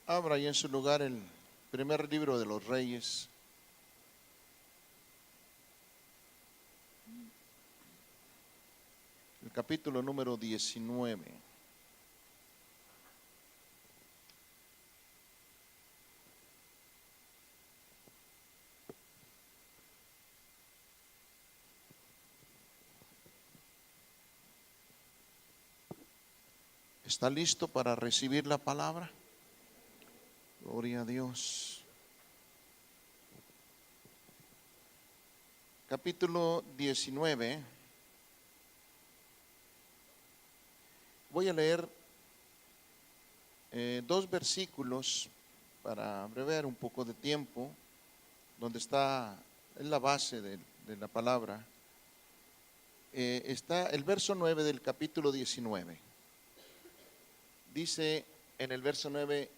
Abra ahí en su lugar el primer libro de los Reyes. El capítulo número 19. ¿Está listo para recibir la palabra? Gloria a Dios. Capítulo 19. Voy a leer dos versículos para abreviar un poco de tiempo, donde está es la base de la palabra. Está el verso 9 del capítulo 19. Dice en el verso 9: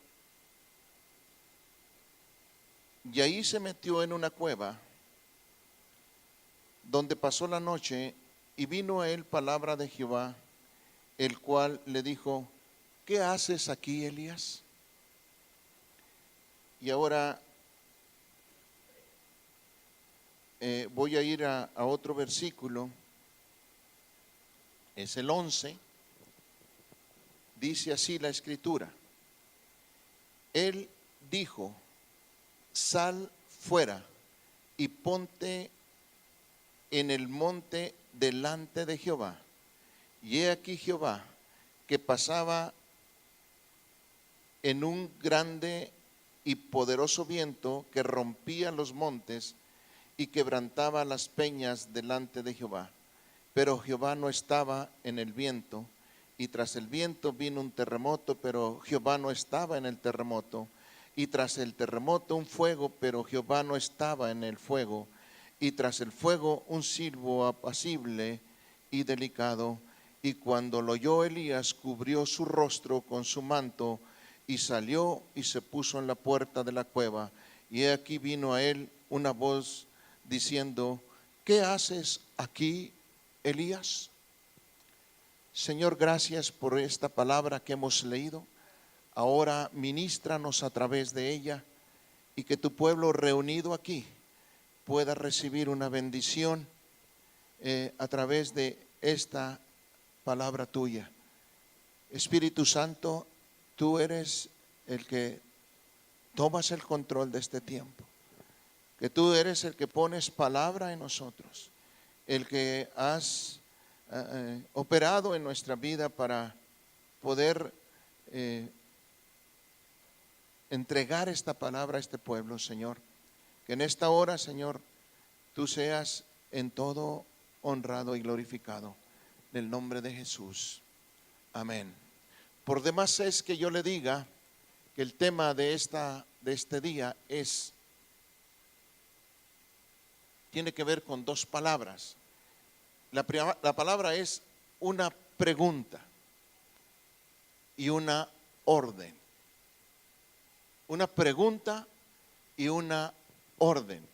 y ahí se metió en una cueva, donde pasó la noche, y vino a él palabra de Jehová, el cual le dijo: ¿qué haces aquí, Elías? Y ahora voy a ir a otro versículo, es el 11. Dice así la escritura: él dijo: sal fuera y ponte en el monte delante de Jehová. Y he aquí Jehová, que pasaba en un grande y poderoso viento que rompía los montes y quebrantaba las peñas delante de Jehová. Pero Jehová no estaba en el viento, y tras el viento vino un terremoto, pero Jehová no estaba en el terremoto. Y tras el terremoto un fuego, pero Jehová no estaba en el fuego. Y tras el fuego un silbo apacible y delicado. Y cuando lo oyó Elías, cubrió su rostro con su manto, y salió y se puso en la puerta de la cueva. Y he aquí vino a él una voz diciendo: ¿qué haces aquí, Elías? Señor, gracias por esta palabra que hemos leído. Ahora ministranos a través de ella, y que tu pueblo reunido aquí pueda recibir una bendición a través de esta palabra tuya. Espíritu Santo, tú eres el que tomas el control de este tiempo, que tú eres el que pones palabra en nosotros, el que has operado en nuestra vida para poder entregar esta palabra a este pueblo, Señor. Que en esta hora, Señor, tú seas en todo honrado y glorificado, en el nombre de Jesús. Amén. Por demás es que yo le diga que el tema de este día tiene que ver con dos palabras. La palabra es una pregunta y una orden. Una pregunta y una orden.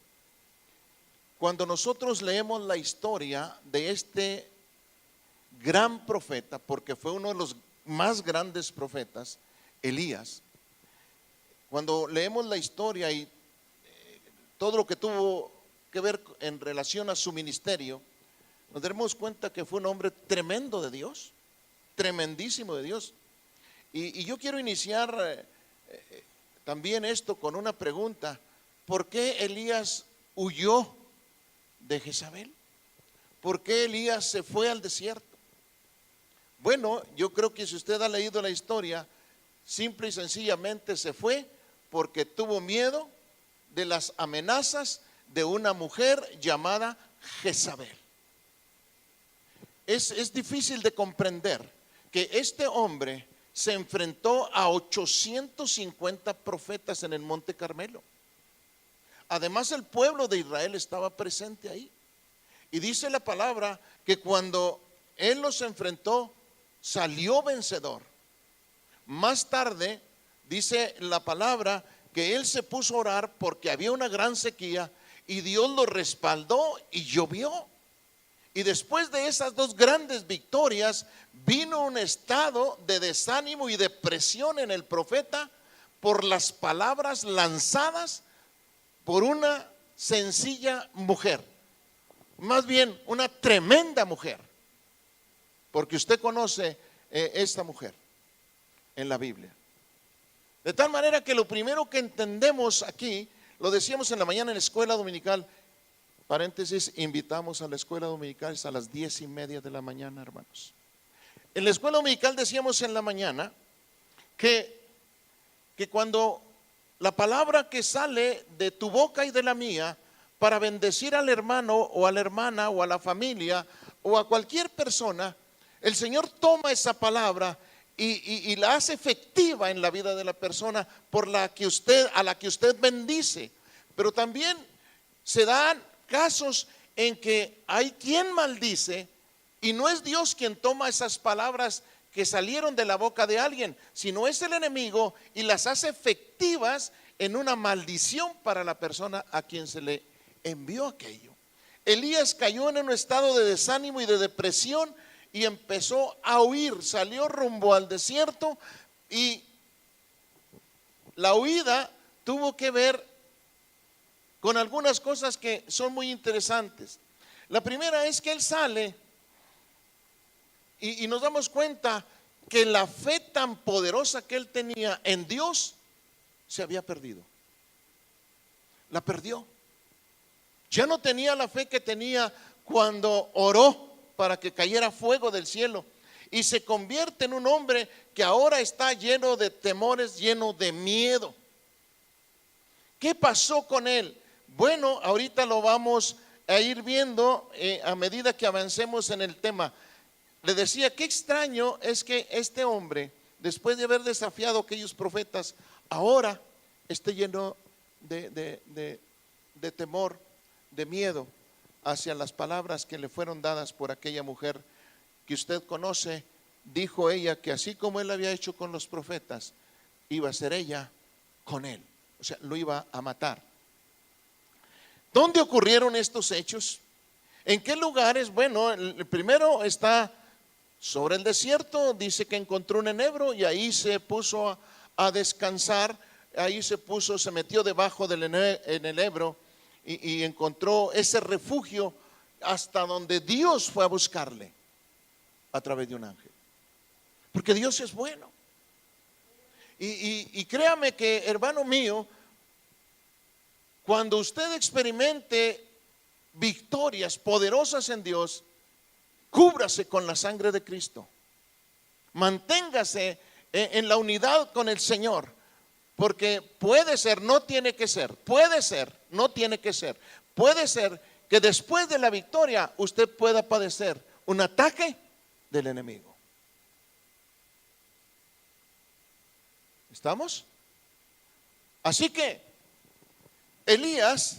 Cuando nosotros leemos la historia de este gran profeta, porque fue uno de los más grandes profetas, Elías, cuando leemos la historia y todo lo que tuvo que ver en relación a su ministerio, nos daremos cuenta que fue un hombre tremendo de Dios, tremendísimo de Dios. Y yo quiero iniciar también esto con una pregunta: ¿por qué Elías huyó de Jezabel? ¿Por qué Elías se fue al desierto? Bueno, yo creo que si usted ha leído la historia, simple y sencillamente se fue porque tuvo miedo de las amenazas de una mujer llamada Jezabel. Es difícil de comprender que este hombre se enfrentó a 850 profetas en el Monte Carmelo. Además, el pueblo de Israel estaba presente ahí. Y dice la palabra que cuando él los enfrentó, salió vencedor. Más tarde, dice la palabra que él se puso a orar porque había una gran sequía, y Dios lo respaldó y llovió. Y después de esas dos grandes victorias, vino un estado de desánimo y depresión en el profeta, por las palabras lanzadas por una sencilla mujer, más bien una tremenda mujer, porque usted conoce esta mujer en la Biblia. De tal manera que lo primero que entendemos aquí, lo decíamos en la mañana en la escuela dominical, paréntesis, invitamos a la escuela dominical a las 10:30 de la mañana, hermanos. En la escuela dominical decíamos en la mañana que cuando la palabra que sale de tu boca y de la mía para bendecir al hermano o a la hermana o a la familia o a cualquier persona, el Señor toma esa palabra y la hace efectiva en la vida de la persona a la que usted bendice. Pero también se dan casos en que hay quien maldice y no es Dios quien toma esas palabras que salieron de la boca de alguien, sino es el enemigo y las hace efectivas en una maldición para la persona a quien se le envió aquello. Elías cayó en un estado de desánimo y de depresión y empezó a huir, salió rumbo al desierto, y la huida tuvo que ver con algunas cosas que son muy interesantes. La primera es que él sale y nos damos cuenta que la fe tan poderosa que él tenía en Dios se había perdido. La perdió. Ya no tenía la fe que tenía cuando oró para que cayera fuego del cielo, y se convierte en un hombre que ahora está lleno de temores, lleno de miedo. ¿Qué pasó con él? Bueno, ahorita lo vamos a ir viendo a medida que avancemos en el tema. Le decía, qué extraño es que este hombre, después de haber desafiado a aquellos profetas, ahora esté lleno de temor, de miedo hacia las palabras que le fueron dadas por aquella mujer que usted conoce. Dijo ella que así como él había hecho con los profetas, iba a ser ella con él, o sea, lo iba a matar. ¿Dónde ocurrieron estos hechos? ¿En qué lugares? Bueno, el primero está sobre el desierto. Dice que encontró un enebro y ahí se puso a descansar. Ahí se metió debajo del enebro y encontró ese refugio hasta donde Dios fue a buscarle a través de un ángel, porque Dios es bueno. Y créame que, hermano mío, cuando usted experimente victorias poderosas en Dios, cúbrase con la sangre de Cristo, manténgase en la unidad con el Señor, porque puede ser, no tiene que ser, puede ser, no tiene que ser, puede ser que después de la victoria usted pueda padecer un ataque del enemigo. ¿Estamos? Así que Elías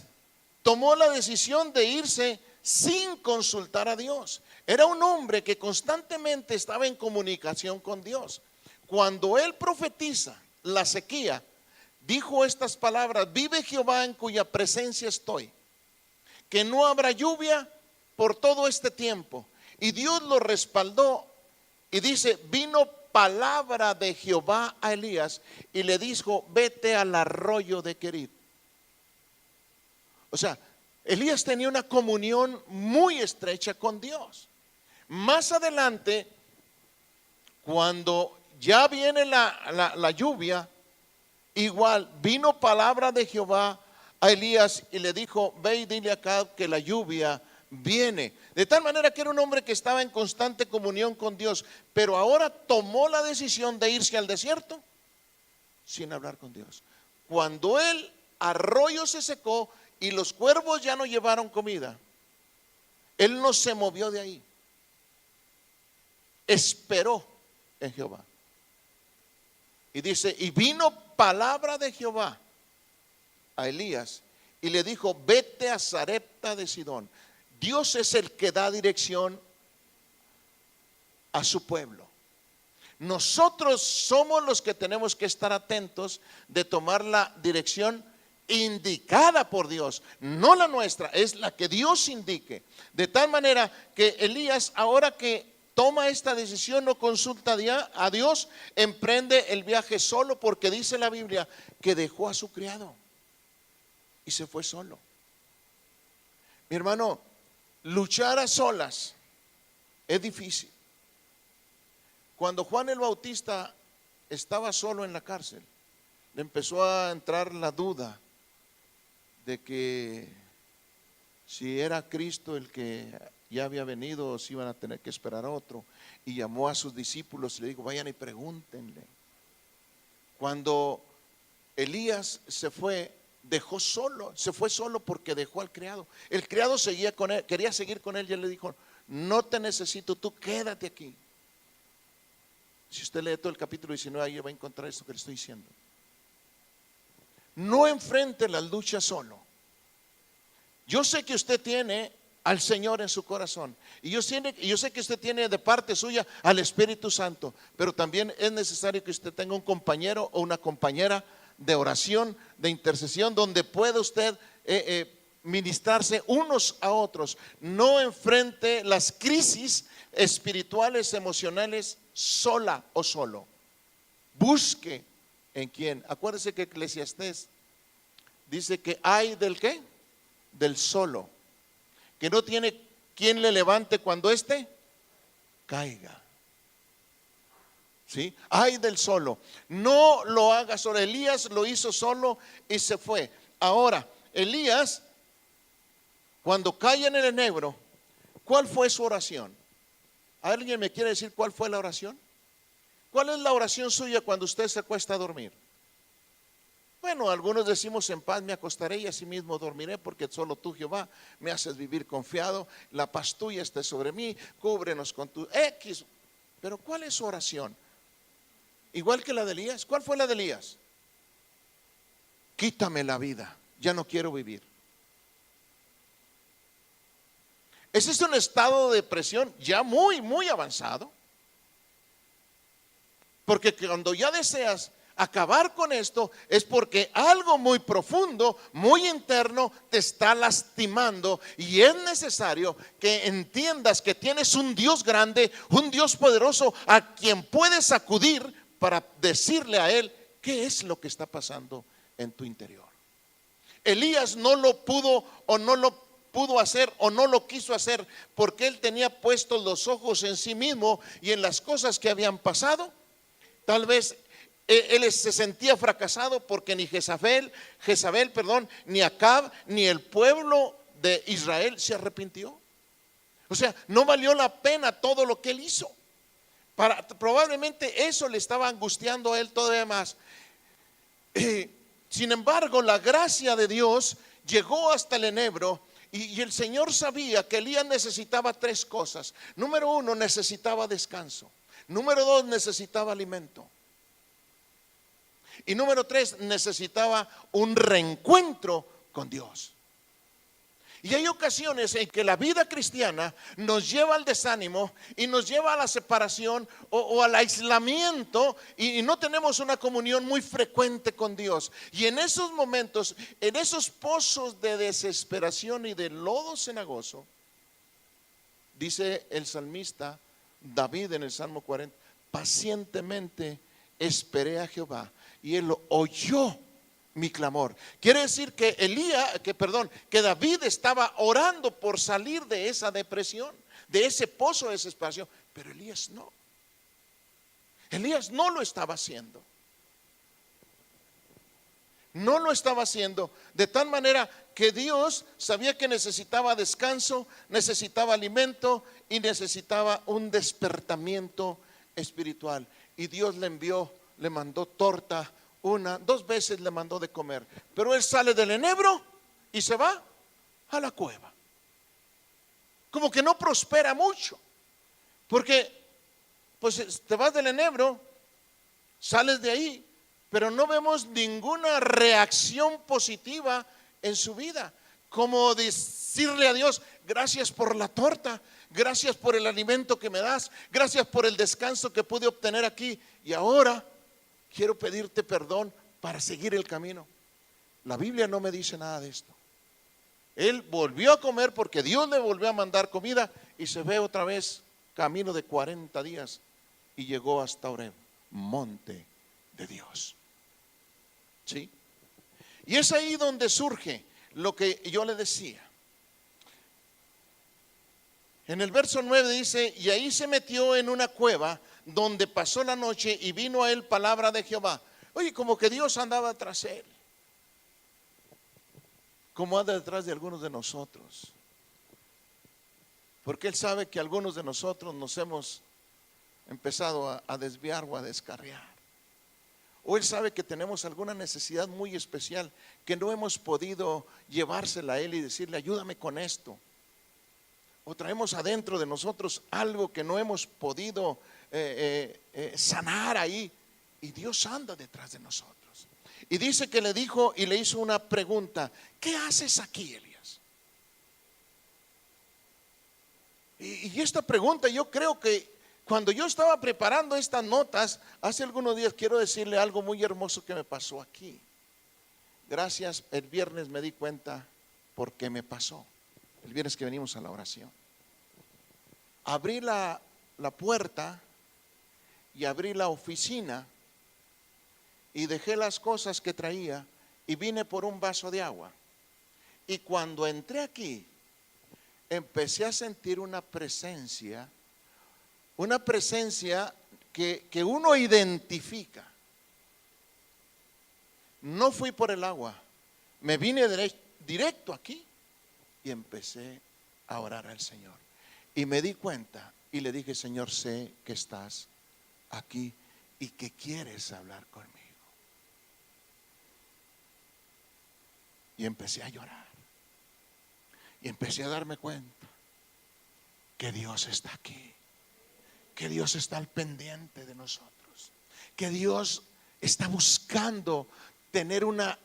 tomó la decisión de irse sin consultar a Dios. Era un hombre que constantemente estaba en comunicación con Dios. Cuando él profetiza la sequía, dijo estas palabras: vive Jehová en cuya presencia estoy, que no habrá lluvia por todo este tiempo. Y Dios lo respaldó y dice: vino palabra de Jehová a Elías y le dijo: vete al arroyo de Querit. O sea, Elías tenía una comunión muy estrecha con Dios. Más adelante, cuando ya viene la lluvia, igual vino palabra de Jehová a Elías y le dijo: ve y dile acá que la lluvia viene. De tal manera que era un hombre que estaba en constante comunión con Dios, pero ahora tomó la decisión de irse al desierto sin hablar con Dios. Cuando el arroyo se secó y los cuervos ya no llevaron comida, él no se movió de ahí, esperó en Jehová. Y dice: y vino palabra de Jehová a Elías y le dijo: vete a Sarepta de Sidón. Dios es el que da dirección a su pueblo. Nosotros somos los que tenemos que estar atentos de tomar la dirección indicada por Dios, no la nuestra, es la que Dios indique. De tal manera que Elías, ahora que toma esta decisión, no consulta a Dios, emprende el viaje solo, porque dice la Biblia que dejó a su criado y se fue solo. Mi hermano, luchar a solas es difícil. Cuando Juan el Bautista estaba solo en la cárcel, le empezó a entrar la duda de que si era Cristo el que ya había venido o si iban a tener que esperar a otro, y llamó a sus discípulos y le dijo: vayan y pregúntenle. Cuando Elías se fue, se fue solo porque dejó al criado. El criado seguía con él, quería seguir con él, y él le dijo: no te necesito, tú quédate aquí. Si usted lee todo el capítulo 19, ahí va a encontrar esto que le estoy diciendo. No enfrente las luchas solo. Yo sé que usted tiene al Señor en su corazón, y yo sé que usted tiene de parte suya al Espíritu Santo, pero también es necesario que usted tenga un compañero o una compañera de oración, de intercesión, donde pueda usted ministrarse unos a otros. No enfrente las crisis espirituales, emocionales sola o solo. Busque en quién. Acuérdese que Eclesiastés dice que hay del ¿qué? Del solo, que no tiene quien le levante cuando éste caiga. ¿Sí? Hay del solo. No lo haga solo. Elías lo hizo solo y se fue. Ahora, Elías, cuando cae en el enebro, ¿cuál fue su oración? ¿Alguien me quiere decir cuál fue la oración? ¿Cuál es la oración suya cuando usted se acuesta a dormir? Bueno, algunos decimos: en paz me acostaré y asimismo dormiré, porque solo tú, Jehová, me haces vivir confiado. La paz tuya esté sobre mí, cúbrenos con tu X. Pero ¿cuál es su oración? Igual que la de Elías. ¿Cuál fue la de Elías? Quítame la vida, ya no quiero vivir. Ese es un estado de depresión ya muy avanzado, porque cuando ya deseas acabar con esto, es porque algo muy profundo, muy interno, te está lastimando, y es necesario que entiendas que tienes un Dios grande, un Dios poderoso, a quien puedes acudir para decirle a Él qué es lo que está pasando en tu interior. Elías no lo pudo hacer, o no lo quiso hacer, porque él tenía puestos los ojos en sí mismo y en las cosas que habían pasado. Tal vez él se sentía fracasado, porque ni Jezabel, ni Acab, ni el pueblo de Israel se arrepintió. O sea, no valió la pena todo lo que él hizo. Probablemente eso le estaba angustiando a él todavía más. Sin embargo, la gracia de Dios llegó hasta el enebro, y el Señor sabía que Elías necesitaba tres cosas. Número uno, necesitaba descanso. Número dos, necesitaba alimento. Y número tres, necesitaba un reencuentro con Dios. Y hay ocasiones en que la vida cristiana nos lleva al desánimo y nos lleva a la separación o al aislamiento, y no tenemos una comunión muy frecuente con Dios. Y en esos momentos, en esos pozos de desesperación y de lodo cenagoso, dice el salmista David en el Salmo 40: pacientemente esperé a Jehová y Él oyó mi clamor. Quiere decir que que David estaba orando por salir de esa depresión, de ese pozo de desesperación, pero Elías no. Elías no lo estaba haciendo. No lo estaba haciendo, de tal manera que Dios sabía que necesitaba descanso, necesitaba alimento y necesitaba un despertamiento espiritual. Y Dios le mandó torta, dos veces le mandó de comer. Pero él sale del enebro y se va a la cueva. Como que no prospera mucho, porque pues te vas del enebro, sales de ahí, pero no vemos ninguna reacción positiva en su vida. Como decirle a Dios: gracias por la torta, gracias por el alimento que me das, gracias por el descanso que pude obtener aquí, y ahora quiero pedirte perdón para seguir el camino. La Biblia no me dice nada de esto. Él volvió a comer porque Dios le volvió a mandar comida, y se ve otra vez camino de 40 días, y llegó hasta Horeb, monte de Dios. ¿Sí? Y es ahí donde surge lo que yo le decía. En el verso 9 dice: y ahí se metió en una cueva donde pasó la noche, y vino a él palabra de Jehová. Oye, como que Dios andaba tras él, como anda detrás de algunos de nosotros, porque él sabe que algunos de nosotros nos hemos empezado a desviar o a descarriar, o él sabe que tenemos alguna necesidad muy especial que no hemos podido llevársela a él y decirle: ayúdame con esto. O traemos adentro de nosotros algo que no hemos podido sanar ahí, y Dios anda detrás de nosotros. Y dice que le dijo y le hizo una pregunta: ¿qué haces aquí, Elías? Y esta pregunta, yo creo que cuando yo estaba preparando estas notas hace algunos días, quiero decirle algo muy hermoso que me pasó aquí. Gracias, el viernes me di cuenta por qué me pasó. El viernes que venimos a la oración, abrí la puerta y abrí la oficina y dejé las cosas que traía y vine por un vaso de agua. Y cuando entré aquí, empecé a sentir una presencia que uno identifica. No fui por el agua, me vine directo aquí y empecé a orar al Señor. Y me di cuenta y le dije: Señor, sé que estás aquí y que quieres hablar conmigo. Y empecé a llorar. Y empecé a darme cuenta que Dios está aquí, que Dios está al pendiente de nosotros, que Dios está buscando tener una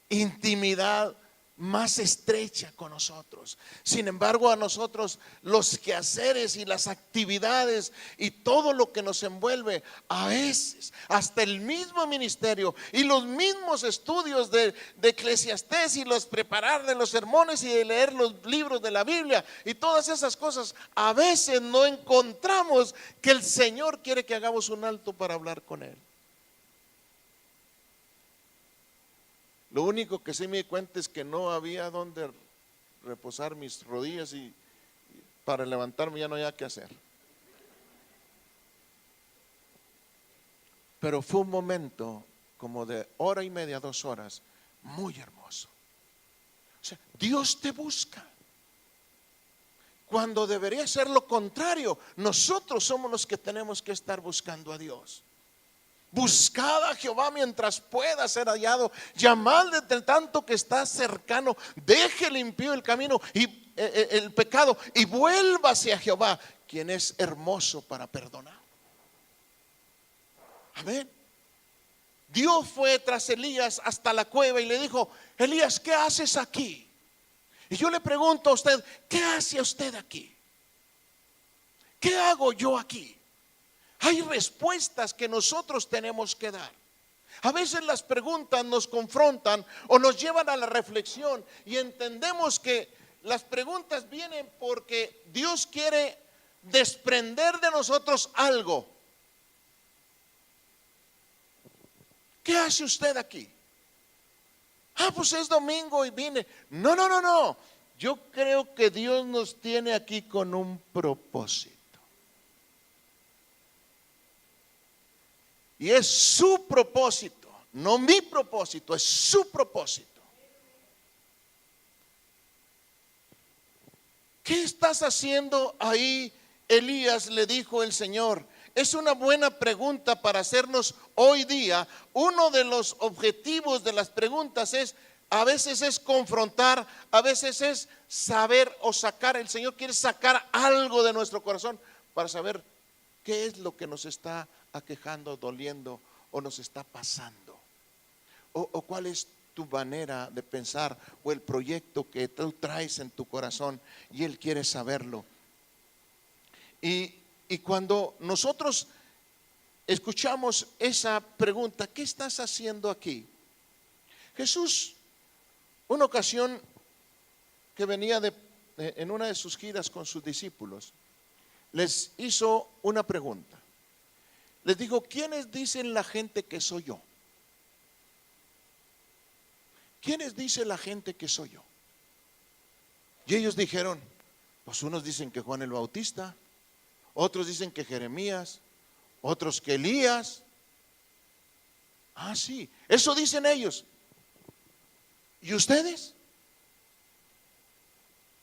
intimidad más estrecha con nosotros. Sin embargo, a nosotros los quehaceres y las actividades y todo lo que nos envuelve, a veces hasta el mismo ministerio y los mismos estudios de Eclesiastés y los preparar de los sermones y de leer los libros de la Biblia y todas esas cosas, a veces no encontramos que el Señor quiere que hagamos un alto para hablar con Él. Lo único que sí me di cuenta es que no había donde reposar mis rodillas, y para levantarme ya no había qué hacer. Pero fue un momento como de hora y media, 2 horas, muy hermoso. O sea, Dios te busca, cuando debería ser lo contrario. Nosotros somos los que tenemos que estar buscando a Dios. Buscad a Jehová mientras pueda ser hallado, llamadle de tanto que está cercano. Deje limpio el camino y el pecado, y vuélvase a Jehová, quien es hermoso para perdonar. Amén. Dios fue tras Elías hasta la cueva y le dijo: Elías, ¿qué haces aquí? Y yo le pregunto a usted: ¿qué hace usted aquí? ¿Qué hago yo aquí? Hay respuestas que nosotros tenemos que dar. A veces las preguntas nos confrontan o nos llevan a la reflexión, y entendemos que las preguntas vienen porque Dios quiere desprender de nosotros algo. ¿Qué hace usted aquí? Pues es domingo y vine. No. Yo creo que Dios nos tiene aquí con un propósito. Y es su propósito, no mi propósito, es su propósito. ¿Qué estás haciendo ahí, Elías?, le dijo el Señor. Es una buena pregunta para hacernos hoy día. Uno de los objetivos de las preguntas a veces es confrontar, a veces es saber o sacar. El Señor quiere sacar algo de nuestro corazón para saber qué es lo que nos está aquejando, doliendo o nos está pasando, o cuál es tu manera de pensar o el proyecto que tú traes en tu corazón, y Él quiere saberlo. Y cuando nosotros escuchamos esa pregunta: ¿qué estás haciendo aquí? Jesús, una ocasión que venía en una de sus giras con sus discípulos, les hizo una pregunta. Les dijo: ¿quiénes dicen la gente que soy yo? ¿Quiénes dice la gente que soy yo? Y ellos dijeron: pues unos dicen que Juan el Bautista, otros dicen que Jeremías, otros que Elías. Ah, sí, eso dicen ellos. ¿Y ustedes?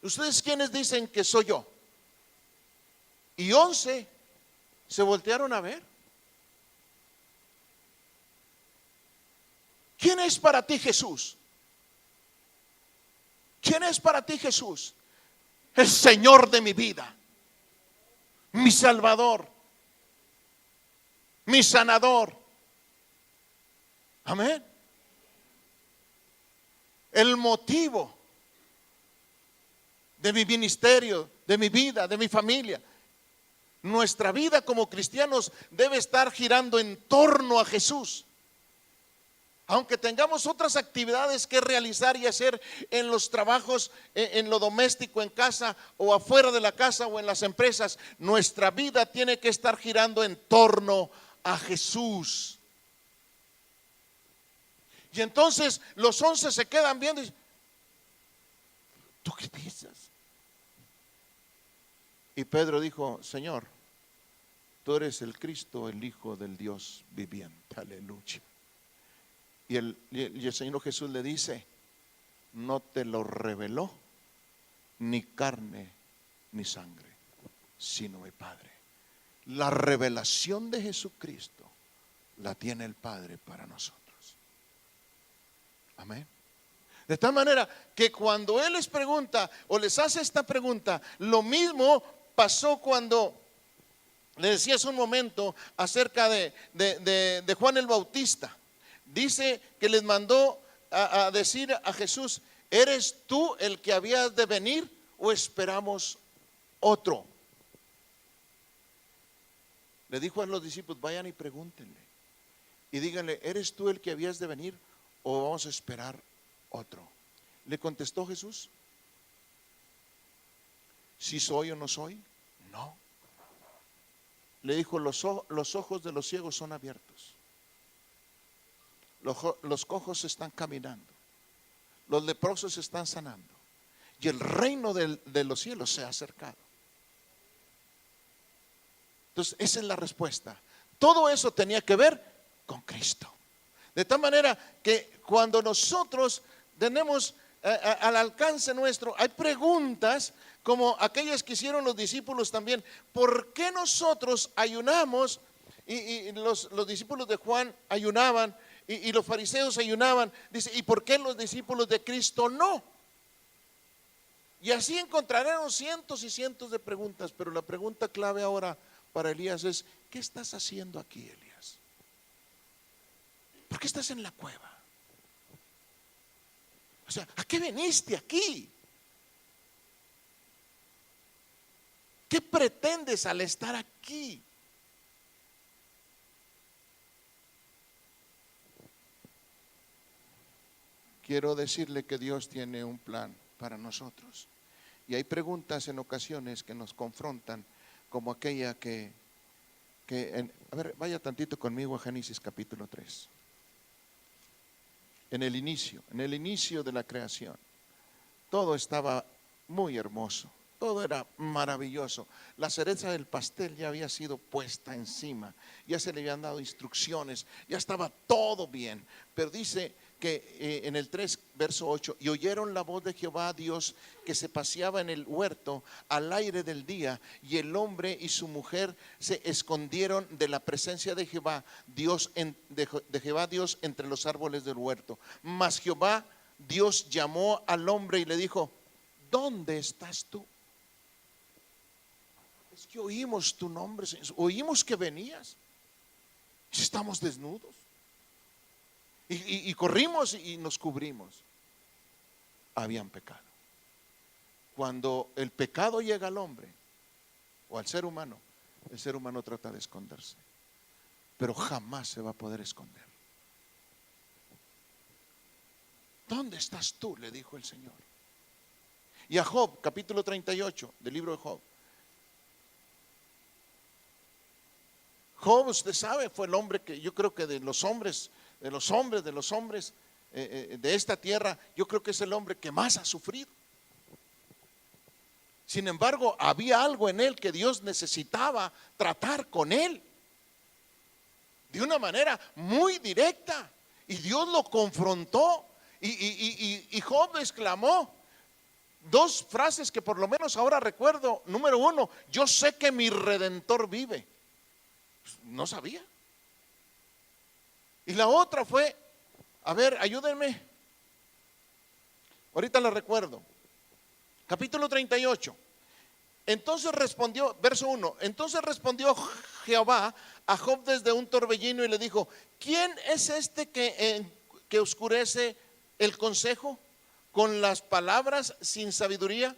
¿Ustedes quiénes dicen que soy yo? Y 11 se voltearon a ver. ¿Quién es para ti Jesús? ¿Quién es para ti Jesús? El Señor de mi vida, mi Salvador, mi sanador. Amén. El motivo de mi ministerio, de mi vida, de mi familia. Nuestra vida como cristianos debe estar girando en torno a Jesús. Aunque tengamos otras actividades que realizar y hacer en los trabajos, en lo doméstico, en casa o afuera de la casa o en las empresas, nuestra vida tiene que estar girando en torno a Jesús. Y entonces los 11 se quedan viendo y dicen: ¿tú qué piensas? Y Pedro dijo: Señor, tú eres el Cristo, el Hijo del Dios viviente. Aleluya. Y el Señor Jesús le dice: no te lo reveló ni carne ni sangre, sino mi Padre. La revelación de Jesucristo la tiene el Padre para nosotros. Amén. De tal manera que cuando Él les pregunta o les hace esta pregunta, lo mismo pasó cuando le decía hace un momento acerca de Juan el Bautista. Dice que les mandó a decir a Jesús: ¿eres tú el que habías de venir o esperamos otro? Le dijo a los discípulos: vayan y pregúntenle y díganle: ¿eres tú el que habías de venir o vamos a esperar otro? Le contestó Jesús: ¿si soy o no soy? No. Le dijo: los ojos de los ciegos son abiertos, los cojos están caminando, los leprosos están sanando, y el reino de los cielos se ha acercado. Entonces esa es la respuesta. Todo eso tenía que ver con Cristo. De tal manera que cuando nosotros tenemos al alcance nuestro, hay preguntas como aquellas que hicieron los discípulos también. ¿Por qué nosotros ayunamos? Y los discípulos de Juan ayunaban y los fariseos ayunaban. Dice: ¿y por qué los discípulos de Cristo no? Y así encontrarán cientos y cientos de preguntas. Pero la pregunta clave ahora para Elías es: ¿qué estás haciendo aquí, Elías? ¿Por qué estás en la cueva? O sea, ¿a qué viniste aquí? ¿Qué pretendes al estar aquí? Quiero decirle que Dios tiene un plan para nosotros. Y hay preguntas en ocasiones que nos confrontan, como aquella a ver, vaya tantito conmigo a Génesis capítulo 3. En el inicio de la creación, todo estaba muy hermoso, todo era maravilloso. La cereza del pastel ya había sido puesta encima, ya se le habían dado instrucciones, ya estaba todo bien. Pero dice que en el 3, verso 8: y oyeron la voz de Jehová Dios que se paseaba en el huerto al aire del día, y el hombre y su mujer se escondieron de la presencia de Jehová Dios, de Jehová Dios entre los árboles del huerto. Mas Jehová Dios llamó al hombre y le dijo: ¿dónde estás tú? Es que oímos tu nombre, oímos que venías, estamos desnudos. Y corrimos y nos cubrimos. Habían pecado. Cuando el pecado llega al hombre o al ser humano, el ser humano trata de esconderse, pero jamás se va a poder esconder. ¿Dónde estás tú?, le dijo el Señor. Y a Job, capítulo 38 del libro de Job, Job, usted sabe, fue el hombre que yo creo que de esta tierra, yo creo que es el hombre que más ha sufrido. Sin embargo, había algo en él que Dios necesitaba tratar con él de una manera muy directa, y Dios lo confrontó, y Job exclamó dos frases que por lo menos ahora recuerdo. Número uno: yo sé que mi Redentor vive. No sabía. Y la otra fue, a ver, ayúdenme, ahorita la recuerdo. Capítulo 38. Entonces respondió, verso 1: entonces respondió Jehová a Job desde un torbellino y le dijo: ¿quién es este que oscurece el consejo con las palabras sin sabiduría?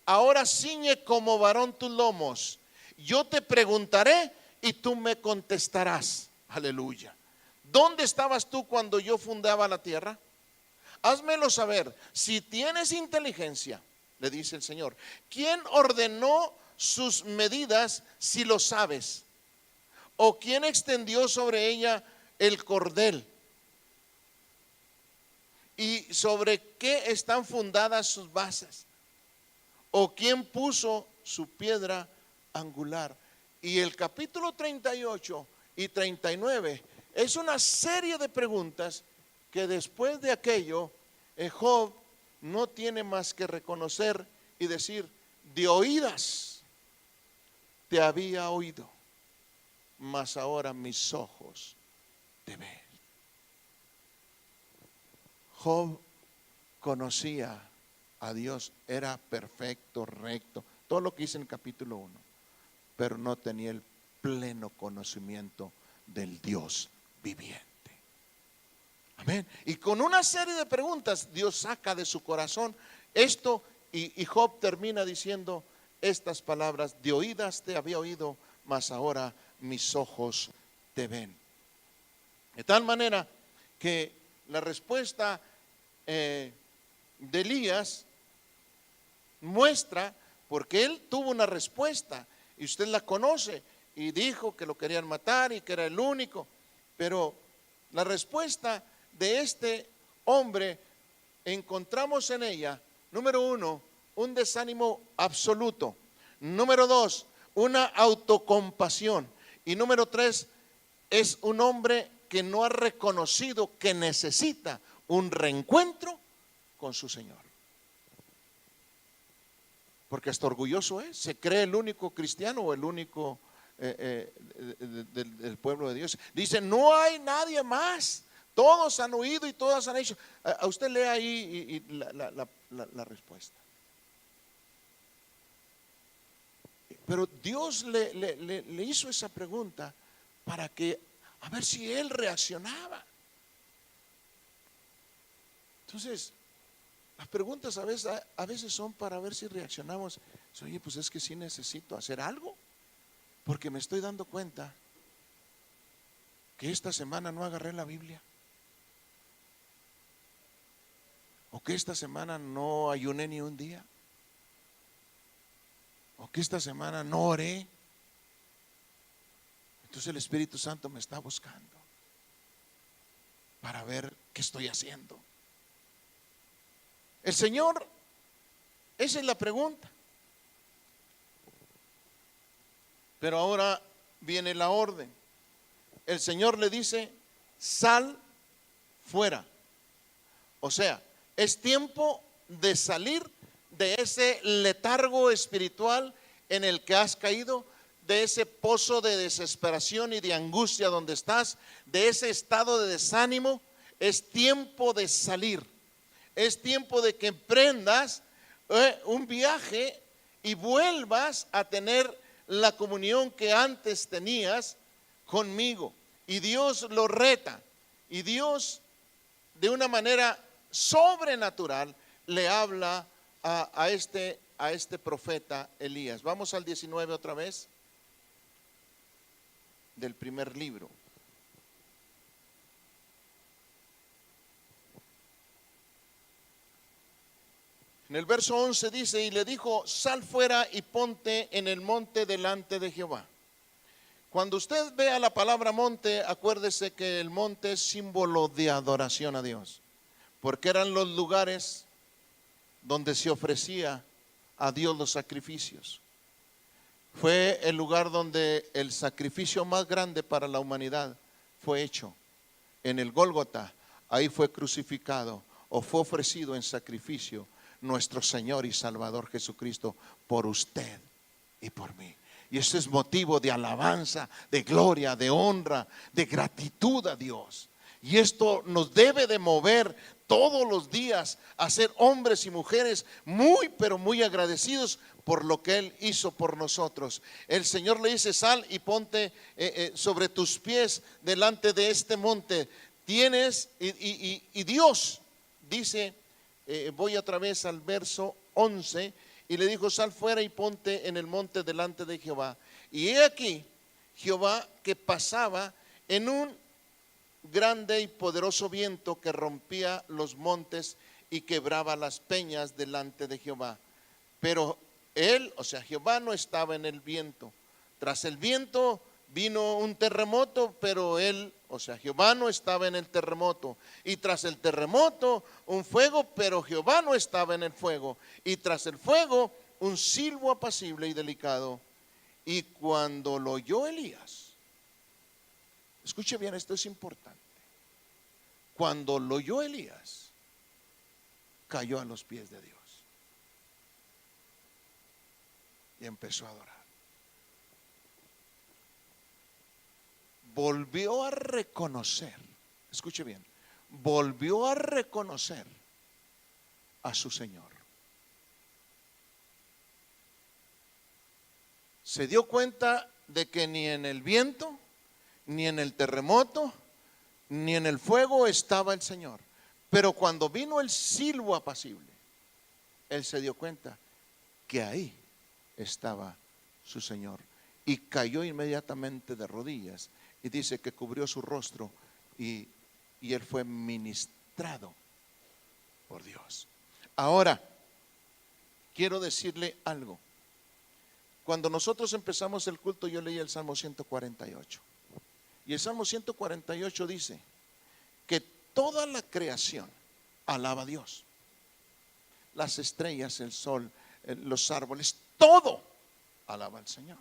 Ahora ciñe como varón tus lomos, yo te preguntaré y tú me contestarás. Aleluya. ¿Dónde estabas tú cuando yo fundaba la tierra? Házmelo saber. Si tienes inteligencia, le dice el Señor. ¿Quién ordenó sus medidas, si lo sabes? ¿O quién extendió sobre ella el cordel? ¿Y sobre qué están fundadas sus bases? ¿O quién puso su piedra angular? Y el capítulo 38 y 39 es una serie de preguntas que después de aquello Job no tiene más que reconocer y decir: de oídas te había oído, mas ahora mis ojos te ven. Job conocía a Dios, era perfecto, recto, todo lo que dice en el capítulo 1, pero no tenía el pleno conocimiento del Dios viviente. Amén. Y con una serie de preguntas Dios saca de su corazón esto, y Job termina diciendo estas palabras: de oídas te había oído, mas ahora mis ojos te ven. De tal manera que la respuesta de Elías muestra, porque él tuvo una respuesta y usted la conoce, y dijo que lo querían matar y que era el único. Pero la respuesta de este hombre encontramos en ella: número uno, un desánimo absoluto; número dos, una autocompasión; y número tres, es un hombre que no ha reconocido que necesita un reencuentro con su Señor. Porque hasta orgulloso es, se cree el único cristiano o el único del pueblo de Dios. Dice: no hay nadie más, todos han oído y todas han hecho. A usted lea ahí la respuesta. Pero Dios le hizo esa pregunta para que, a ver si él reaccionaba. Entonces, las preguntas a veces son para ver si reaccionamos. Oye, pues es que sí necesito hacer algo, porque me estoy dando cuenta que esta semana no agarré la Biblia, o que esta semana no ayuné ni un día, o que esta semana no oré. Entonces el Espíritu Santo me está buscando para ver qué estoy haciendo. El Señor, esa es la pregunta. Pero ahora viene la orden. El Señor le dice: sal fuera. O sea, es tiempo de salir de ese letargo espiritual en el que has caído, de ese pozo de desesperación y de angustia donde estás, de ese estado de desánimo. Es tiempo de salir. Es tiempo de que emprendas un viaje y vuelvas a tener la comunión que antes tenías conmigo. Y Dios lo reta, y Dios de una manera sobrenatural le habla a este profeta Elías. Vamos al 19 otra vez del primer libro. En el verso 11 dice: y le dijo: sal fuera y ponte en el monte delante de Jehová. Cuando usted vea la palabra monte, acuérdese que el monte es símbolo de adoración a Dios, porque eran los lugares donde se ofrecía a Dios los sacrificios. Fue el lugar donde el sacrificio más grande para la humanidad fue hecho. En el Gólgota, ahí fue crucificado o fue ofrecido en sacrificio nuestro Señor y Salvador Jesucristo por usted y por mí. Y eso es motivo de alabanza, de gloria, de honra, de gratitud a Dios. Y esto nos debe de mover todos los días a ser hombres y mujeres muy, pero muy agradecidos por lo que Él hizo por nosotros. El Señor le dice: sal y ponte sobre tus pies delante de este monte. Tienes, y Dios dice, voy otra vez al verso 11, y le dijo: sal fuera y ponte en el monte delante de Jehová. Y he aquí Jehová que pasaba en un grande y poderoso viento que rompía los montes y quebraba las peñas delante de Jehová. Pero él, o sea, Jehová, no estaba en el viento. Tras el viento vino un terremoto, pero él, o sea, Jehová, no estaba en el terremoto. Y tras el terremoto un fuego, pero Jehová no estaba en el fuego. Y tras el fuego un silbo apacible y delicado. Y cuando lo oyó Elías, escuche bien, esto es importante. Cuando lo oyó Elías, cayó a los pies de Dios y empezó a adorar. Volvió a reconocer, escuche bien, volvió a reconocer a su Señor. Se dio cuenta de que ni en el viento, ni en el terremoto, ni en el fuego estaba el Señor. Pero cuando vino el silbo apacible, él se dio cuenta que ahí estaba su Señor. Y cayó inmediatamente de rodillas. Y dice que cubrió su rostro y él fue ministrado por Dios. Ahora, quiero decirle algo. Cuando nosotros empezamos el culto, yo leí el Salmo 148. Y el Salmo 148 dice que toda la creación alaba a Dios. Las estrellas, el sol, los árboles, todo alaba al Señor.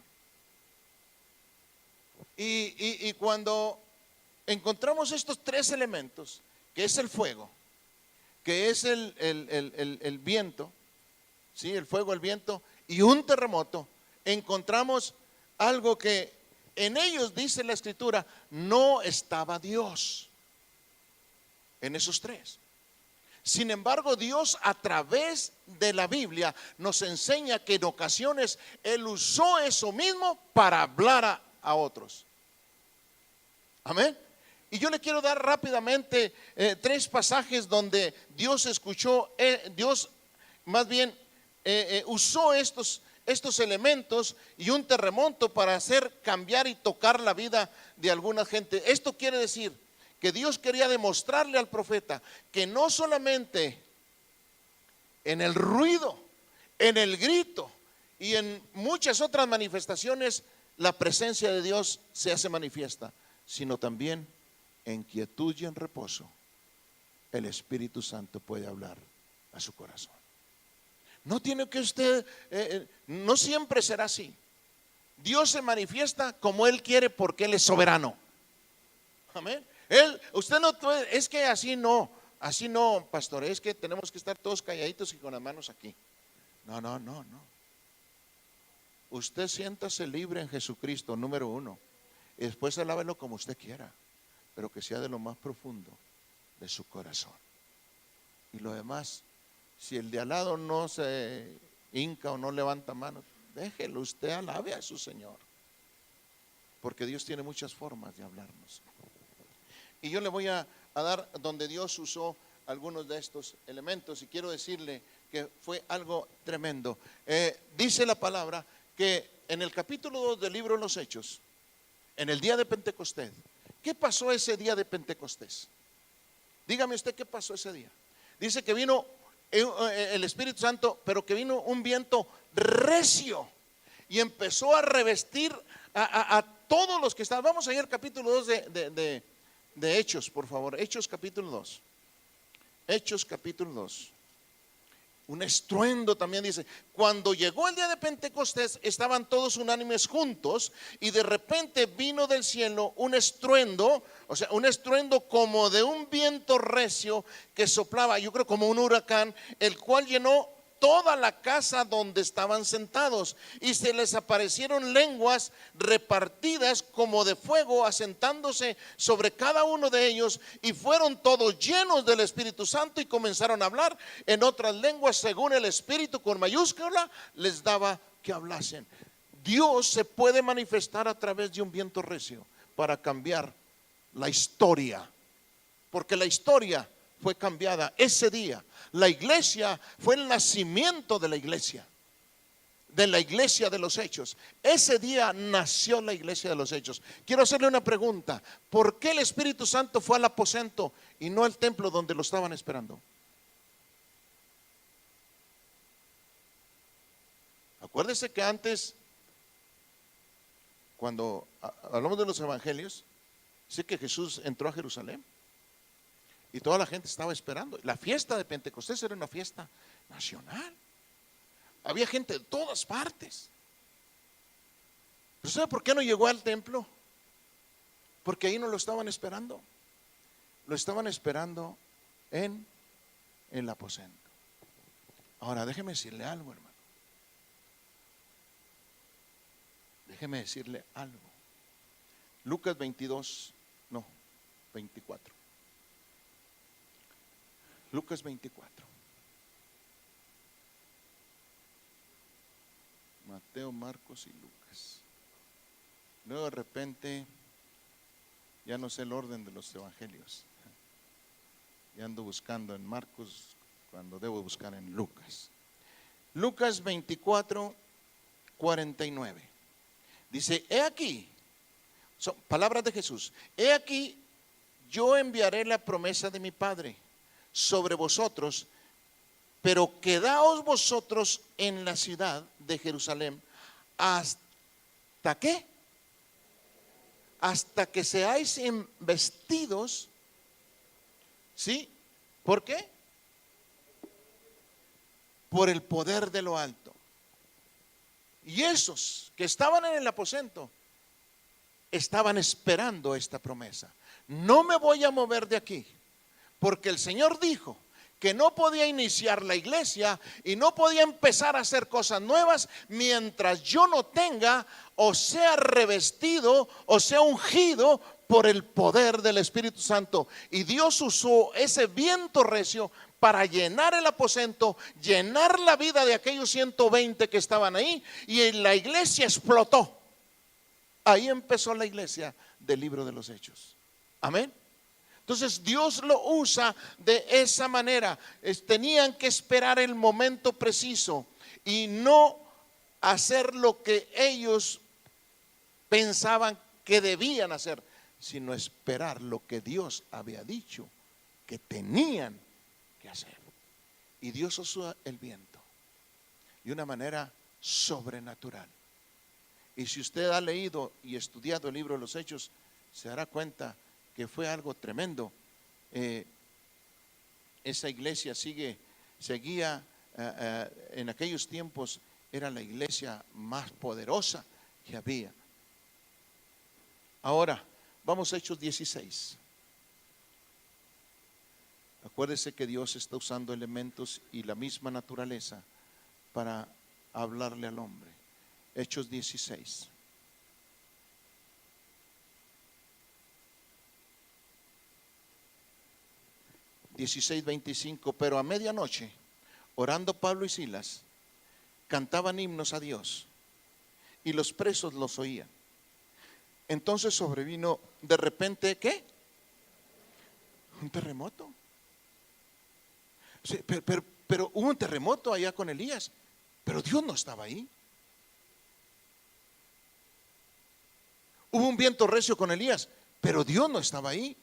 Y cuando encontramos estos tres elementos, que es el fuego, que es el viento, ¿sí? El fuego, el viento y un terremoto, encontramos algo que en ellos, dice la Escritura, no estaba Dios. En esos tres. Sin embargo, Dios, a través de la Biblia, nos enseña que en ocasiones Él usó eso mismo para hablar a otros. Amén. Y yo le quiero dar rápidamente tres pasajes donde Dios escuchó, Dios más bien usó estos elementos y un terremoto para hacer cambiar y tocar la vida de alguna gente. Esto quiere decir que Dios quería demostrarle al profeta que no solamente en el ruido, en el grito y en muchas otras manifestaciones la presencia de Dios se hace manifiesta, sino también en quietud y en reposo el Espíritu Santo puede hablar a su corazón. No tiene que usted, no siempre será así. Dios se manifiesta como Él quiere porque Él es soberano. Amén. Usted no puede, es que así no, pastor, es que tenemos que estar todos calladitos y con las manos aquí. No. Usted siéntase libre en Jesucristo, número uno. Y después alábelo como usted quiera, pero que sea de lo más profundo de su corazón. Y lo demás, si el de al lado no se hinca o no levanta manos, déjelo, usted alabe a su Señor. Porque Dios tiene muchas formas de hablarnos. Y yo le voy a dar donde Dios usó algunos de estos elementos y quiero decirle que fue algo tremendo. Dice la palabra que en el capítulo 2 del libro de los Hechos, en el día de Pentecostés, ¿qué pasó ese día de Pentecostés? Dígame usted qué pasó ese día. Dice que vino el Espíritu Santo, pero que vino un viento recio y empezó a revestir a todos los que estaban. Vamos a ir al capítulo 2 de Hechos, por favor. Hechos capítulo 2. Hechos capítulo 2. Un estruendo también dice, cuando llegó el día de Pentecostés, estaban todos unánimes juntos, y de repente vino del cielo un estruendo, o sea, un estruendo como de un viento recio que soplaba, yo creo como un huracán, el cual llenó toda la casa donde estaban sentados, y se les aparecieron lenguas repartidas como de fuego, asentándose sobre cada uno de ellos, y fueron todos llenos del Espíritu Santo y comenzaron a hablar en otras lenguas según el Espíritu con mayúscula les daba que hablasen. Dios se puede manifestar a través de un viento recio para cambiar la historia, porque la historia fue cambiada ese día. La iglesia fue el nacimiento de la iglesia de los Hechos. Ese día nació la iglesia de los Hechos. Quiero hacerle una pregunta: ¿por qué el Espíritu Santo fue al aposento y no al templo donde lo estaban esperando? Acuérdese que antes, cuando hablamos de los evangelios, dice que Jesús entró a Jerusalén y toda la gente estaba esperando. La fiesta de Pentecostés era una fiesta nacional. Había gente de todas partes. ¿Pero sabe por qué no llegó al templo? Porque ahí no lo estaban esperando. Lo estaban esperando en el aposento. Ahora déjeme decirle algo, hermano. Déjeme decirle algo. Lucas 24. Lucas 24. Mateo, Marcos y Lucas. Luego de repente ya no sé el orden de los evangelios. Ya ando buscando en Marcos cuando debo buscar en Lucas. Lucas 24, 49. Dice, he aquí, son palabras de Jesús, he aquí, yo enviaré la promesa de mi Padre sobre vosotros, pero quedaos vosotros en la ciudad de Jerusalén hasta ¿qué? Hasta que seáis investidos. ¿Sí? ¿Por qué? Por el poder de lo alto. Y esos que estaban en el aposento estaban esperando esta promesa. No me voy a mover de aquí, porque el Señor dijo que no podía iniciar la iglesia y no podía empezar a hacer cosas nuevas mientras yo no tenga o sea revestido o sea ungido por el poder del Espíritu Santo. Y Dios usó ese viento recio para llenar el aposento, llenar la vida de aquellos 120 que estaban ahí, y la iglesia explotó. Ahí empezó la iglesia del libro de los Hechos. Amén. Entonces Dios lo usa de esa manera. Tenían que esperar el momento preciso y no hacer lo que ellos pensaban que debían hacer, sino esperar lo que Dios había dicho que tenían que hacer. Y Dios usó el viento de una manera sobrenatural. Y si usted ha leído y estudiado el libro de los Hechos, se dará cuenta que fue algo tremendo. Esa iglesia seguía en aquellos tiempos, era la iglesia más poderosa que había. Ahora, vamos a Hechos 16. Acuérdese que Dios está usando elementos y la misma naturaleza para hablarle al hombre. Hechos 16. Dieciséis, 25. Pero a medianoche, orando Pablo y Silas, cantaban himnos a Dios, y los presos los oían. Entonces sobrevino de repente, ¿qué? Un terremoto. Sí, pero hubo un terremoto allá con Elías, pero Dios no estaba ahí. Hubo un viento recio con Elías, pero Dios no estaba ahí.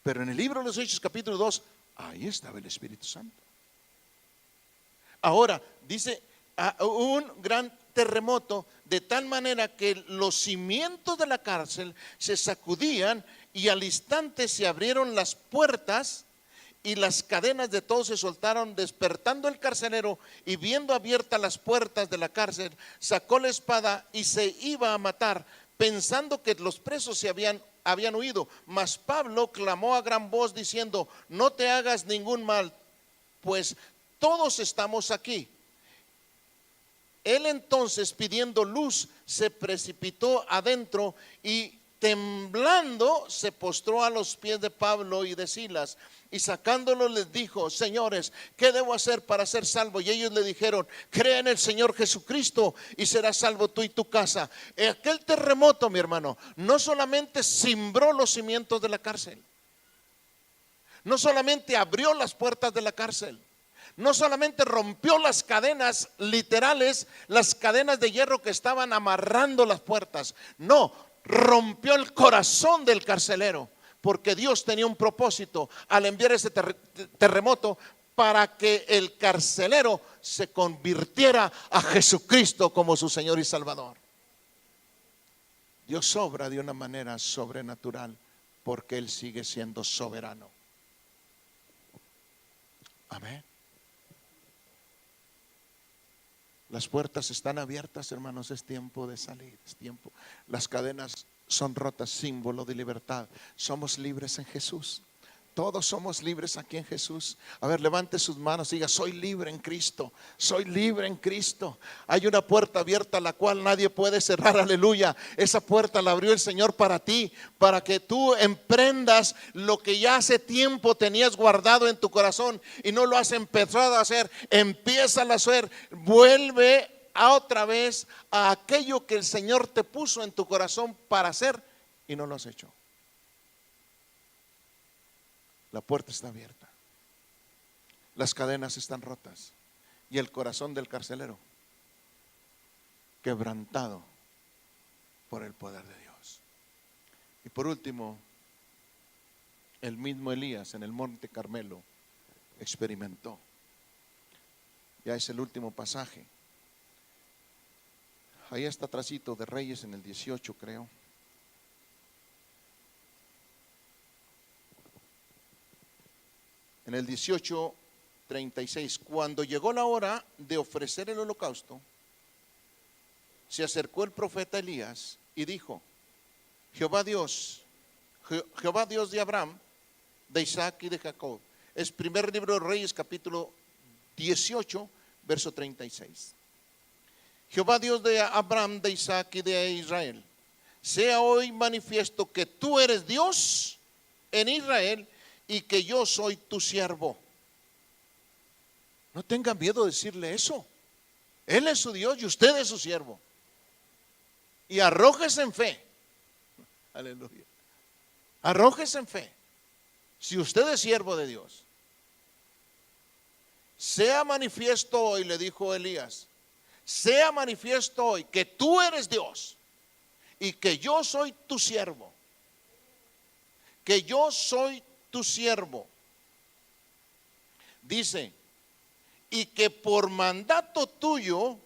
Pero en el libro de los Hechos capítulo 2, ahí estaba el Espíritu Santo. Ahora, dice, hubo un gran terremoto de tal manera que los cimientos de la cárcel se sacudían y al instante se abrieron las puertas y las cadenas de todos se soltaron. Despertando el carcelero y viendo abiertas las puertas de la cárcel, sacó la espada y se iba a matar, pensando que los presos se habían huido. Mas Pablo clamó a gran voz diciendo: no te hagas ningún mal, pues todos estamos aquí. Él entonces, pidiendo luz, se precipitó adentro y temblando se postró a los pies de Pablo y de Silas, y sacándolos les dijo: señores, ¿qué debo hacer para ser salvo? Y ellos le dijeron: cree en el Señor Jesucristo y serás salvo tú y tu casa. Aquel terremoto, mi hermano, no solamente cimbró los cimientos de la cárcel, no solamente abrió las puertas de la cárcel, no solamente rompió las cadenas literales, las cadenas de hierro que estaban amarrando las puertas, no, rompió el corazón del carcelero, porque Dios tenía un propósito al enviar ese terremoto para que el carcelero se convirtiera a Jesucristo como su Señor y Salvador. Dios obra de una manera sobrenatural porque Él sigue siendo soberano. Amén. Las puertas están abiertas, hermanos, es tiempo de salir, es tiempo. Las cadenas son rotas, símbolo de libertad. Somos libres en Jesús. Todos somos libres aquí en Jesús. A ver, levante sus manos y diga: soy libre en Cristo, soy libre en Cristo. Hay una puerta abierta la cual nadie puede cerrar, aleluya. Esa puerta la abrió el Señor para ti, para que tú emprendas lo que ya hace tiempo tenías guardado en tu corazón y no lo has empezado a hacer. Empieza a hacer, vuelve a otra vez a aquello que el Señor te puso en tu corazón para hacer y no lo has hecho. La puerta está abierta, las cadenas están rotas y el corazón del carcelero quebrantado por el poder de Dios. Y por último, el mismo Elías en el monte Carmelo experimentó. Ya es el último pasaje. Ahí está atrásito de Reyes en el 18, creo. En el 18:36, cuando llegó la hora de ofrecer el holocausto, se acercó el profeta Elías y dijo: Jehová Dios de Abraham, de Isaac y de Jacob. Es primer libro de Reyes, capítulo 18, verso 36. Jehová Dios de Abraham, de Isaac y de Israel, sea hoy manifiesto que tú eres Dios en Israel y que yo soy tu siervo. No tengan miedo de decirle eso. Él es su Dios y usted es su siervo. Y arrójese en fe. Aleluya. Arrójese en fe. Si usted es siervo de Dios, sea manifiesto hoy, le dijo Elías, sea manifiesto hoy que tú eres Dios y que yo soy tu siervo. Que yo soy tu siervo. Dice: y que por mandato tuyo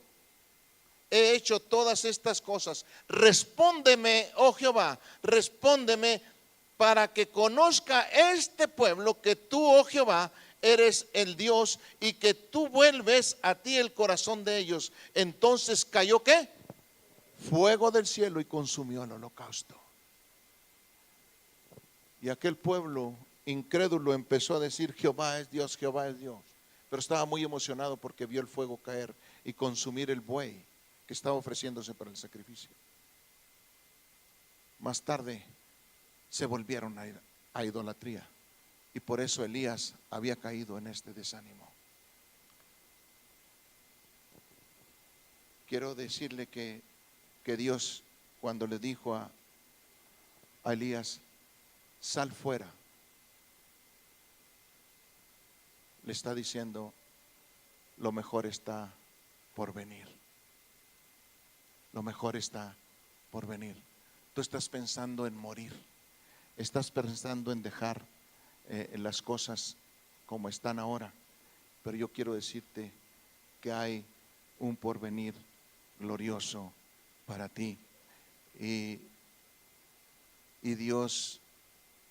he hecho todas estas cosas. Respóndeme, oh Jehová, respóndeme, para que conozca este pueblo que tú, oh Jehová, eres el Dios y que tú vuelves a ti el corazón de ellos. Entonces cayó ¿qué? Fuego del cielo y consumió el holocausto. Y aquel pueblo incrédulo empezó a decir: Jehová es Dios, Jehová es Dios. Pero estaba muy emocionado porque vio el fuego caer y consumir el buey que estaba ofreciéndose para el sacrificio. Más tarde se volvieron a idolatría y por eso Elías había caído en este desánimo. Quiero decirle que Dios, cuando le dijo a Elías: sal fuera, le está diciendo: lo mejor está por venir. Lo mejor está por venir. Tú estás pensando en morir, estás pensando en dejar las cosas como están ahora, pero yo quiero decirte que hay un porvenir glorioso para ti. Y Dios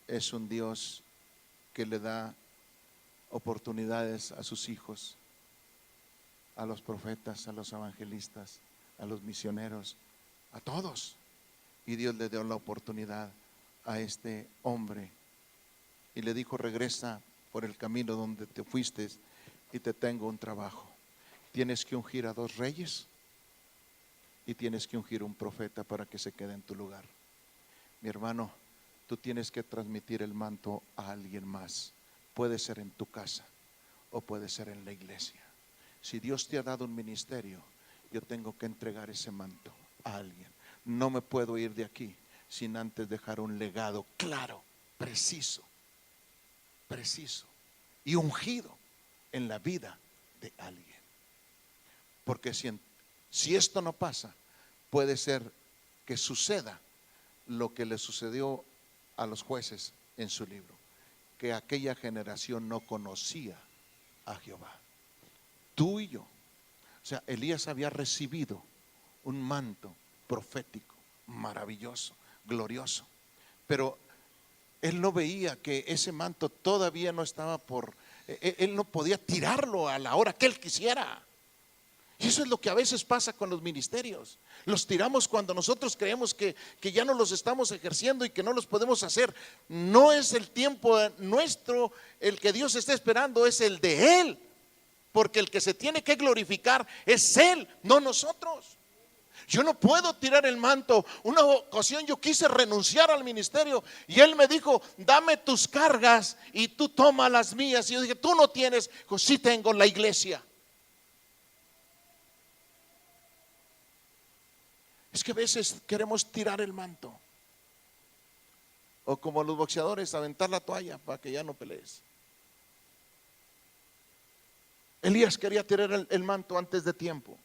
es un Dios que le da oportunidades a sus hijos, a los profetas, a los evangelistas, a los misioneros, a todos. Y Dios le dio la oportunidad a este hombre y le dijo: regresa por el camino donde te fuiste y te tengo un trabajo. Tienes que ungir a 2 reyes y tienes que ungir un profeta para que se quede en tu lugar. Mi hermano, tú tienes que transmitir el manto a alguien más. Puede ser en tu casa o puede ser en la iglesia. Si Dios te ha dado un ministerio, yo tengo que entregar ese manto a alguien. No me puedo ir de aquí sin antes dejar un legado claro, preciso y ungido en la vida de alguien. Porque si esto no pasa, puede ser que suceda lo que le sucedió a los jueces en su libro, que aquella generación no conocía a Jehová. Tú y yo, o sea, Elías había recibido un manto profético maravilloso, glorioso, pero él no veía que ese manto todavía no estaba él no podía tirarlo a la hora que él quisiera. Y eso es lo que a veces pasa con los ministerios. Los tiramos cuando nosotros creemos que ya no los estamos ejerciendo y que no los podemos hacer. No es el tiempo nuestro el que Dios está esperando, es el de Él. Porque el que se tiene que glorificar es Él, no nosotros. Yo no puedo tirar el manto. Una ocasión yo quise renunciar al ministerio y Él me dijo: dame tus cargas y tú toma las mías. Y yo dije: tú no tienes. Pues sí tengo, la iglesia. Es que a veces queremos tirar el manto, o como los boxeadores, aventar la toalla para que ya no pelees. Elías quería tirar el manto antes de tiempo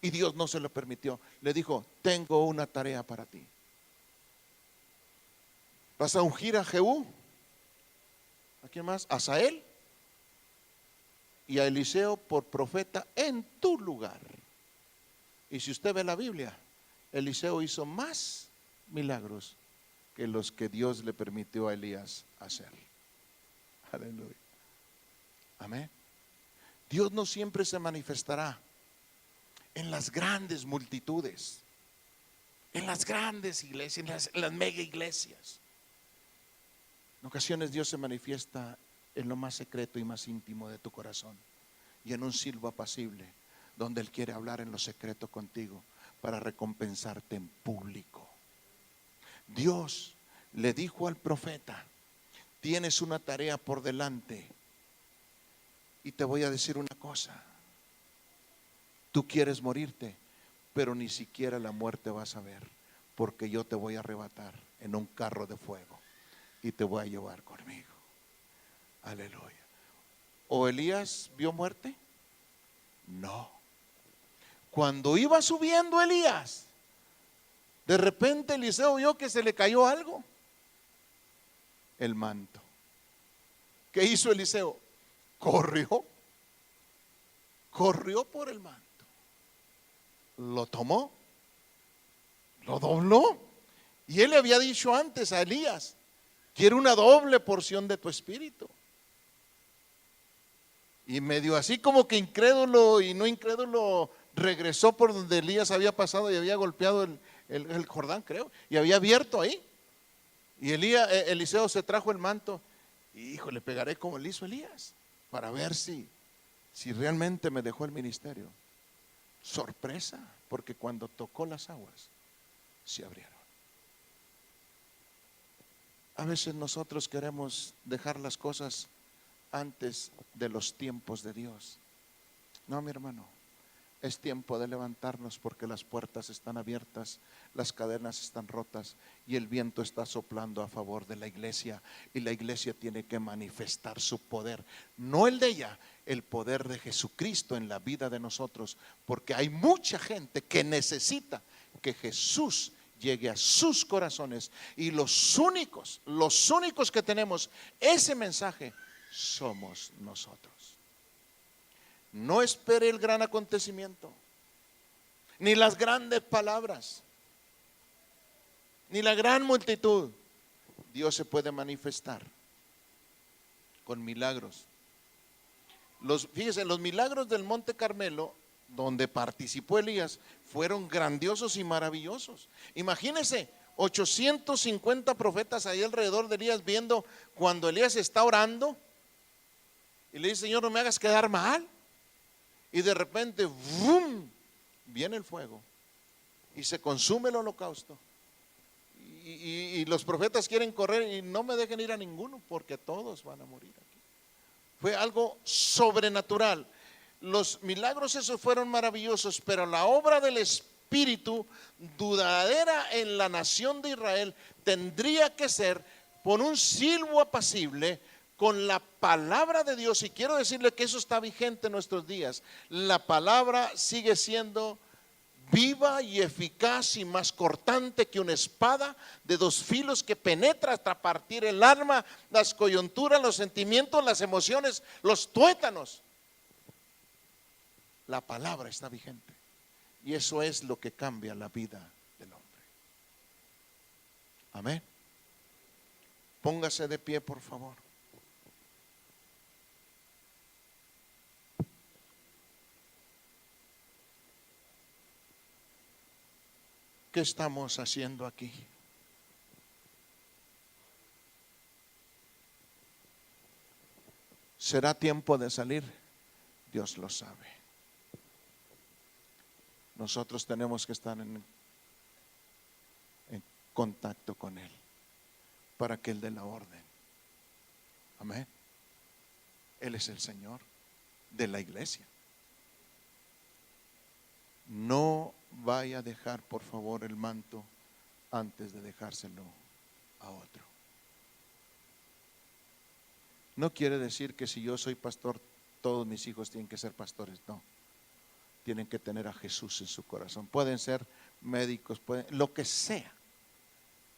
y Dios no se lo permitió. Le dijo: tengo una tarea para ti. Vas a ungir a Jehú, ¿a quién más? A Asael y a Eliseo por profeta en tu lugar. Y si usted ve la Biblia, Eliseo hizo más milagros que los que Dios le permitió a Elías hacer. Aleluya. Amén. Dios no siempre se manifestará en las grandes multitudes, en las grandes iglesias, en las mega iglesias. En ocasiones Dios se manifiesta en lo más secreto y más íntimo de tu corazón y en un silbo apacible, donde Él quiere hablar en lo secreto contigo para recompensarte en público. Dios le dijo al profeta: tienes una tarea por delante y te voy a decir una cosa. Tú quieres morirte, pero ni siquiera la muerte vas a ver, porque yo te voy a arrebatar en un carro de fuego y te voy a llevar conmigo. Aleluya. ¿O Elías vio muerte? No. Cuando iba subiendo Elías, de repente Eliseo vio que se le cayó algo: el manto. ¿Qué hizo Eliseo? Corrió por el manto, lo tomó, lo dobló. Y él le había dicho antes a Elías: quiero una doble porción de tu espíritu. Y medio así como que incrédulo y no incrédulo, regresó por donde Elías había pasado y había golpeado el Jordán, creo, y había abierto ahí. Y Eliseo se trajo el manto y dijo: le pegaré como le hizo Elías, para ver si realmente me dejó el ministerio. Sorpresa, porque cuando tocó las aguas se abrieron. A veces nosotros queremos dejar las cosas antes de los tiempos de Dios. No, mi hermano, es tiempo de levantarnos, porque las puertas están abiertas, las cadenas están rotas y el viento está soplando a favor de la iglesia, y la iglesia tiene que manifestar su poder, no el de ella, el poder de Jesucristo en la vida de nosotros, porque hay mucha gente que necesita que Jesús llegue a sus corazones, y los únicos que tenemos ese mensaje somos nosotros. No espere el gran acontecimiento. ni las grandes palabras, ni la gran multitud. Dios se puede manifestar con milagros. Fíjense, los milagros del Monte Carmelo, donde participó Elías, fueron grandiosos y maravillosos. Imagínense, 850 profetas ahí alrededor de Elías, viendo cuando Elías está orando y le dice: Señor, no me hagas quedar mal. Y de repente, ¡bum!, viene el fuego y se consume el holocausto. Y los profetas quieren correr y no me dejen ir a ninguno, porque todos van a morir aquí. Fue algo sobrenatural. Los milagros esos fueron maravillosos, pero la obra del Espíritu duradera en la nación de Israel tendría que ser por un silbo apacible con la palabra de Dios. Y quiero decirle que eso está vigente en nuestros días. La palabra sigue siendo viva y eficaz y más cortante que una espada de dos filos, que penetra hasta partir el alma, las coyunturas, los sentimientos, las emociones, los tuétanos. La palabra está vigente, y eso es lo que cambia la vida del hombre. Amén. Póngase de pie, por favor. ¿Qué estamos haciendo aquí? ¿Será tiempo de salir? Dios lo sabe. Nosotros tenemos que estar en contacto con Él para que Él dé la orden. Amén. Él es el Señor de la iglesia. No vaya a dejar, por favor, el manto antes de dejárselo a otro. No quiere decir que si yo soy pastor, todos mis hijos tienen que ser pastores. No, tienen que tener a Jesús en su corazón. Pueden ser médicos, lo que sea,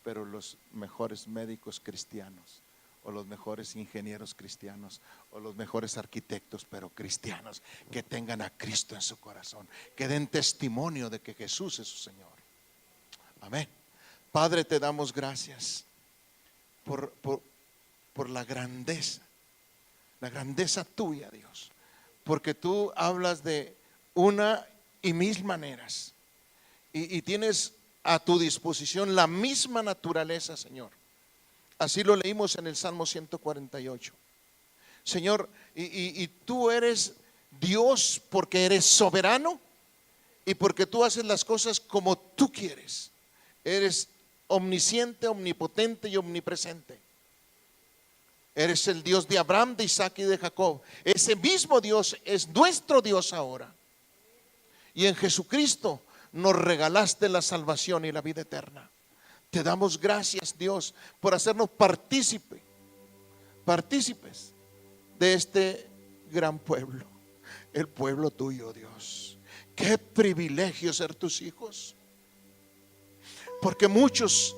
pero los mejores médicos cristianos, o los mejores ingenieros cristianos, o los mejores arquitectos, pero cristianos, que tengan a Cristo en su corazón, que den testimonio de que Jesús es su Señor. Amén. Padre, te damos gracias por la grandeza tuya, Dios, porque tú hablas de una y mil maneras, y tienes a tu disposición la misma naturaleza, Señor. Así lo leímos en el Salmo 148. Señor, y tú eres Dios porque eres soberano y porque tú haces las cosas como tú quieres. Eres omnisciente, omnipotente y omnipresente. Eres el Dios de Abraham, de Isaac y de Jacob. Ese mismo Dios es nuestro Dios ahora. Y en Jesucristo nos regalaste la salvación y la vida eterna. Te damos gracias, Dios, por hacernos partícipes de este gran pueblo, el pueblo tuyo, Dios. Qué privilegio ser tus hijos, porque muchos,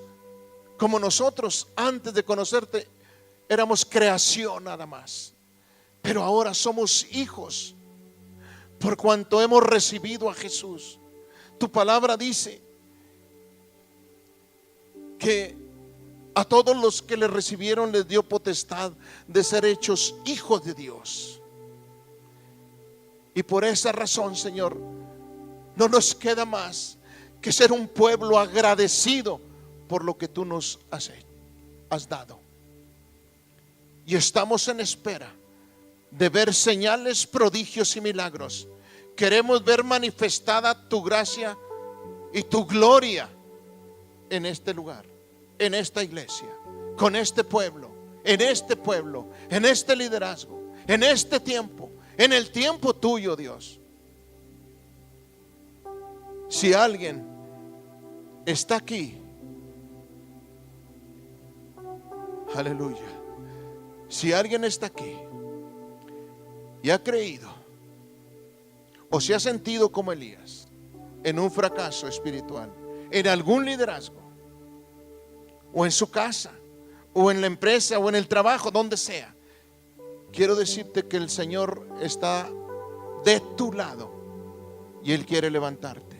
como nosotros, antes de conocerte, éramos creación nada más, pero ahora somos hijos por cuanto hemos recibido a Jesús. Tu palabra dice que a todos los que le recibieron les dio potestad de ser hechos hijos de Dios. Y por esa razón, Señor, no nos queda más que ser un pueblo agradecido por lo que tú nos has dado. Y estamos en espera de ver señales, prodigios y milagros. Queremos ver manifestada tu gracia y tu gloria en este lugar, en esta iglesia, con este pueblo, en este liderazgo, en este tiempo, en el tiempo tuyo, Dios. Si alguien está aquí, aleluya, si alguien está aquí y ha creído o se ha sentido como Elías en un fracaso espiritual, en algún liderazgo, o en su casa, o en la empresa, o en el trabajo, donde sea, quiero decirte que el Señor está de tu lado y Él quiere levantarte.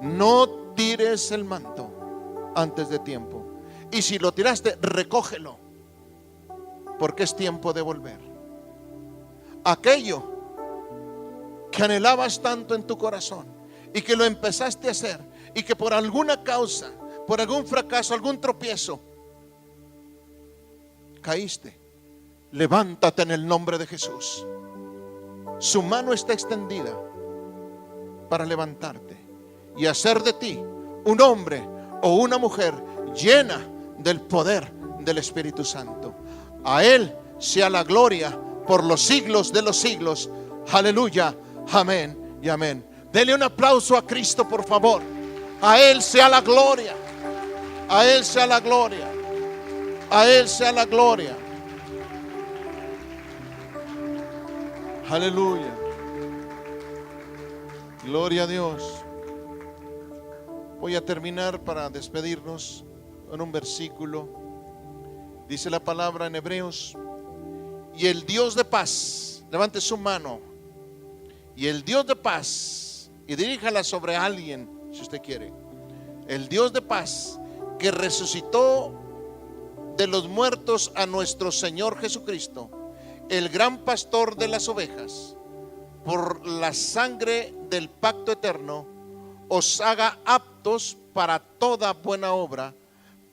No tires el manto antes de tiempo. Y si lo tiraste, recógelo, porque es tiempo de volver. Aquello que anhelabas tanto en tu corazón y que lo empezaste a hacer y que por alguna causa, por algún fracaso, algún tropiezo, caíste, levántate en el nombre de Jesús. Su mano está extendida para levantarte y hacer de ti un hombre o una mujer llena del poder del Espíritu Santo. A Él sea la gloria por los siglos de los siglos. Aleluya, amén y amén. Dele un aplauso a Cristo, por favor. A Él sea la gloria. A Él sea la gloria. A Él sea la gloria. Aleluya. Gloria a Dios. Voy a terminar para despedirnos con un versículo. Dice la palabra en Hebreos: y el Dios de paz, levante su mano, y el Dios de paz, y diríjala sobre alguien si usted quiere. El Dios de paz, que resucitó de los muertos a nuestro Señor Jesucristo, el gran pastor de las ovejas, por la sangre del pacto eterno, os haga aptos para toda buena obra,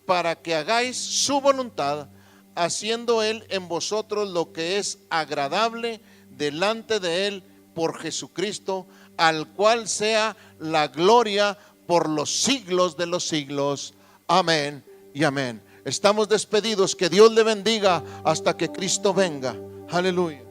para que hagáis su voluntad, haciendo Él en vosotros lo que es agradable delante de Él por Jesucristo, al cual sea la gloria por los siglos de los siglos. Amén y amén. Estamos despedidos. Que Dios le bendiga hasta que Cristo venga. Aleluya.